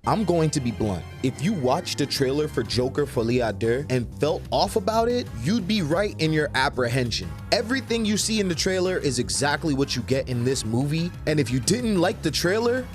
I'm going to be blunt. If you watched the trailer for Joker Folie Deux and felt off about it, you'd be right in your apprehension. Everything you see in the trailer is exactly what you get in this movie, and if you didn't like the trailer,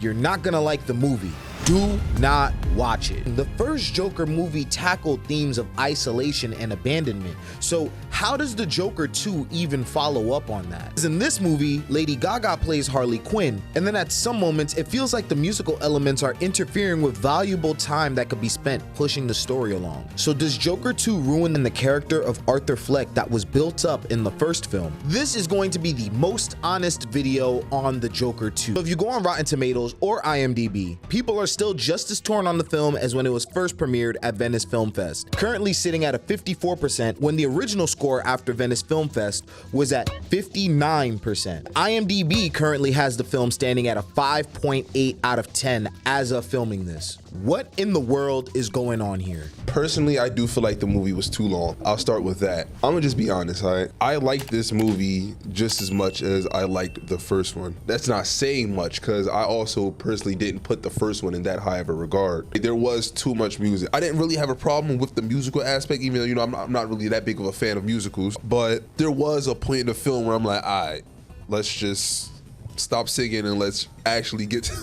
you're not gonna like the movie. Do not watch it. The first Joker movie tackled themes of isolation and abandonment. So how does the Joker 2 even follow up on that? In this movie, Lady Gaga plays Harley Quinn, and then at some moments, it feels like the musical elements are interfering with valuable time that could be spent pushing the story along. So does Joker 2 ruin the character of Arthur Fleck that was built up in the first film? This is going to be the most honest video on the Joker 2. So if you go on Rotten Tomatoes or IMDb, people are still just as torn on the film as when it was first premiered at Venice Film Fest. Currently sitting at a 54% when the original score after Venice Film Fest was at 59%. IMDb currently has the film standing at a 5.8 out of 10 as of filming this. What in the world is going on here? Personally, I do feel like the movie was too long. I'll start with that. I'm gonna just be honest, all right? I liked this movie just as much as I liked the first one. That's not saying much because I also personally didn't put the first one in that high of a regard. There was too much music. I didn't really have a problem with the musical aspect, even though, you know, I'm not really that big of a fan of musicals, but there was a point in the film where I'm like, all right, let's just stop singing and let's actually get to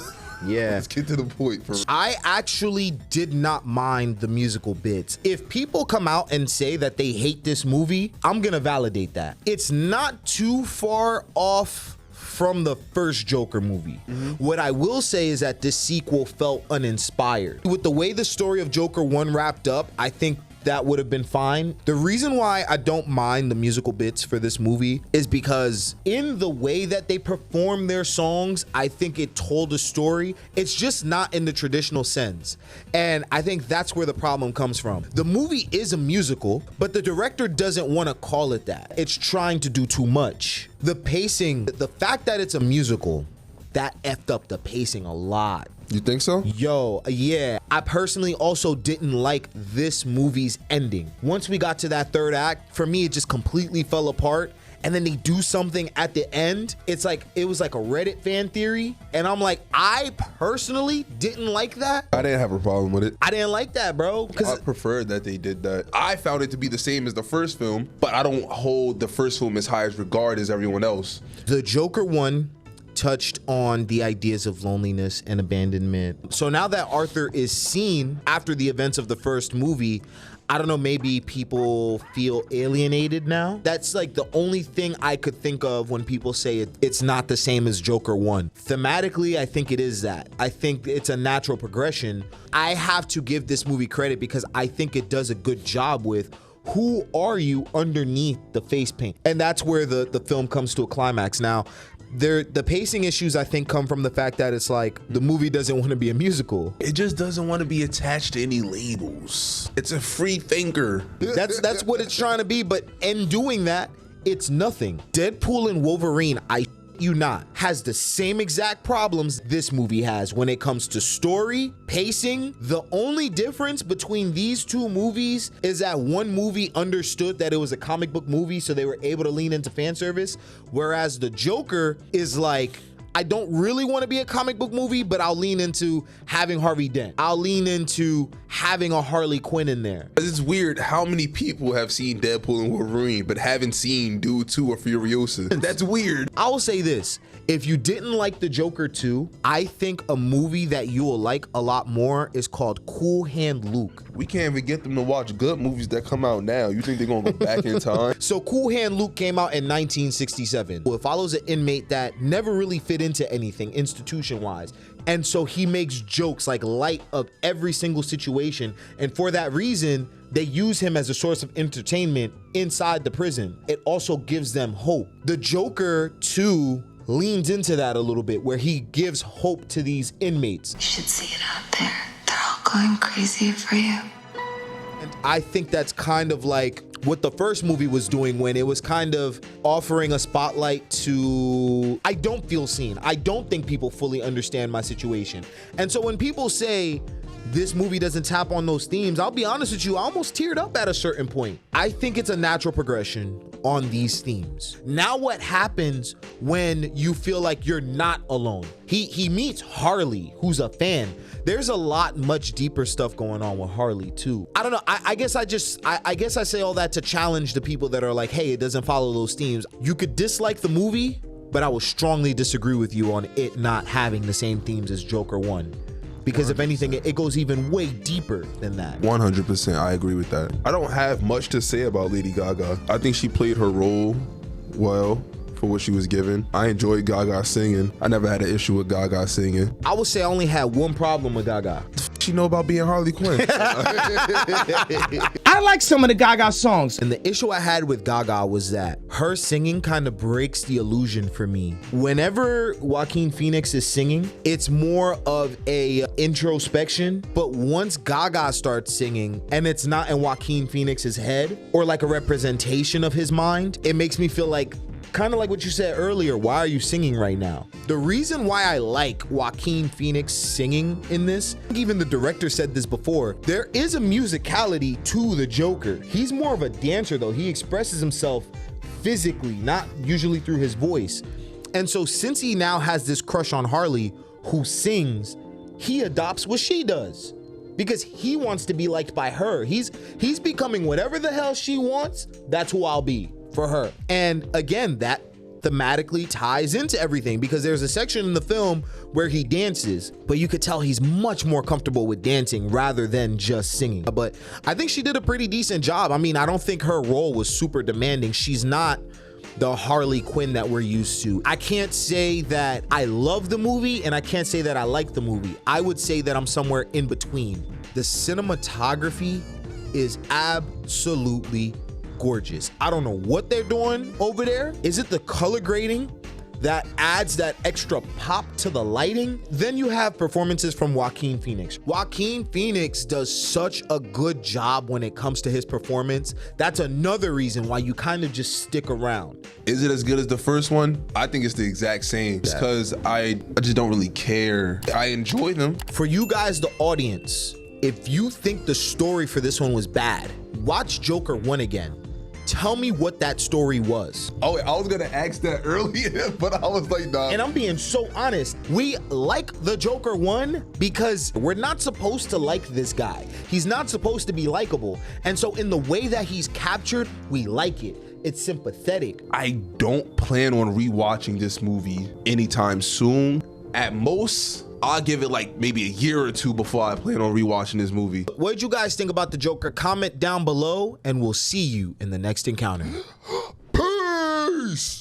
Yeah. let's get to the point. I actually did not mind the musical bits. If people come out and say that they hate this movie, I'm gonna validate that. It's not too far off from the first Joker movie. What I will say is that this sequel felt uninspired. With the way the story of Joker 1 wrapped up, I think that would have been fine. The reason why I don't mind the musical bits for this movie is because in the way that they perform their songs, I think it told a story. It's just not in the traditional sense. And I think that's where the problem comes from. The movie is a musical, but the director doesn't want to call it that. It's trying to do too much. The pacing, the fact that it's a musical, that effed up the pacing a lot. You think so? Yo, yeah. I personally also didn't like this movie's ending. Once we got to that third act, for me, it just completely fell apart. And then they do something at the end. It's like, it was like a Reddit fan theory. And I'm like, I personally didn't like that. I didn't have a problem with it. I didn't like that, bro. I preferred that they did that. I found it to be the same as the first film, but I don't hold the first film as high as regard as everyone else. The Joker 1 touched on the ideas of loneliness and abandonment. So now that Arthur is seen after the events of the first movie, I don't know, maybe people feel alienated now. That's like the only thing I could think of when people say it's not the same as Joker 1. Thematically, I think it is that. I think it's a natural progression. I have to give this movie credit because I think it does a good job with who are you underneath the face paint? And that's where the film comes to a climax. Now, the pacing issues, I think, come from the fact that it's like the movie doesn't want to be a musical. It just doesn't want to be attached to any labels. It's a free thinker. That's what it's trying to be, but in doing that, it's nothing. Deadpool and Wolverine, I you not, has the same exact problems this movie has when it comes to story, pacing. The only difference between these two movies is that one movie understood that it was a comic book movie, so they were able to lean into fan service, whereas the Joker is like, I don't really want to be a comic book movie, but I'll lean into having Harvey Dent. I'll lean into having a Harley Quinn in there. It's weird how many people have seen Deadpool and Wolverine, but haven't seen Dude 2 or Furiosa. That's weird. I will say this. If you didn't like the Joker 2, I think a movie that you will like a lot more is called Cool Hand Luke. We can't even get them to watch good movies that come out now. You think they're gonna go back in time? So Cool Hand Luke came out in 1967. It follows an inmate that never really fit into anything institution-wise. And so he makes jokes like light of every single situation. And for that reason, they use him as a source of entertainment inside the prison. It also gives them hope. The Joker 2 leans into that a little bit, where he gives hope to these inmates. You should see it out there. They're all going crazy for you. And I think that's kind of like what the first movie was doing, when it was kind of offering a spotlight to, I don't feel seen. I don't think people fully understand my situation. And so when people say this movie doesn't tap on those themes, I'll be honest with you, I almost teared up at a certain point. I think it's a natural progression on these themes. Now what happens when you feel like you're not alone? He meets Harley, who's a fan. There's a lot much deeper stuff going on with Harley too. I don't know, I guess I say all that to challenge the people that are like, hey, it doesn't follow those themes. You could dislike the movie, but I will strongly disagree with you on it not having the same themes as Joker 1. Because 100%. If anything, it goes even way deeper than that. 100%, I agree with that. I don't have much to say about Lady Gaga. I think she played her role well for what she was given. I enjoyed Gaga singing. I never had an issue with Gaga singing. I would say I only had one problem with Gaga. She know about being Harley Quinn. I like some of the Gaga songs. And the issue I had with Gaga was that her singing kind of breaks the illusion for me. Whenever Joaquin Phoenix is singing, it's more of a introspection. But once Gaga starts singing and it's not in Joaquin Phoenix's head or like a representation of his mind, it makes me feel like, kind of like what you said earlier, why are you singing right now? The reason why I like Joaquin Phoenix singing in this, even the director said this before, there is a musicality to the Joker. He's more of a dancer though. He expresses himself physically, not usually through his voice. And so since he now has this crush on Harley who sings, he adopts what she does because he wants to be liked by her. He's becoming whatever the hell she wants, that's who I'll be for her. And again, that thematically ties into everything because there's a section in the film where he dances, but you could tell he's much more comfortable with dancing rather than just singing. But I think she did a pretty decent job. I mean, I don't think her role was super demanding. She's not the Harley Quinn that we're used to. I can't say that I love the movie and I can't say that I like the movie. I would say that I'm somewhere in between. The cinematography is absolutely gorgeous. I don't know what they're doing over there. Is it the color grading that adds that extra pop to the lighting? Then you have performances from Joaquin Phoenix. Joaquin Phoenix does such a good job when it comes to his performance. That's another reason why you kind of just stick around. Is it as good as the first one? I think it's the exact same because I just don't really care. I enjoy them. For you guys, the audience, if you think the story for this one was bad, watch Joker 1 again. Tell me what that story was. Oh, I was gonna ask that earlier, but I was like, nah. And I'm being so honest. We like the Joker 1 because we're not supposed to like this guy. He's not supposed to be likable. And so in the way that he's captured, we like it. It's sympathetic. I don't plan on rewatching this movie anytime soon. At most, I'll give it like maybe a year or two before I plan on rewatching this movie. What did you guys think about the Joker? Comment down below and we'll see you in the next encounter. Peace!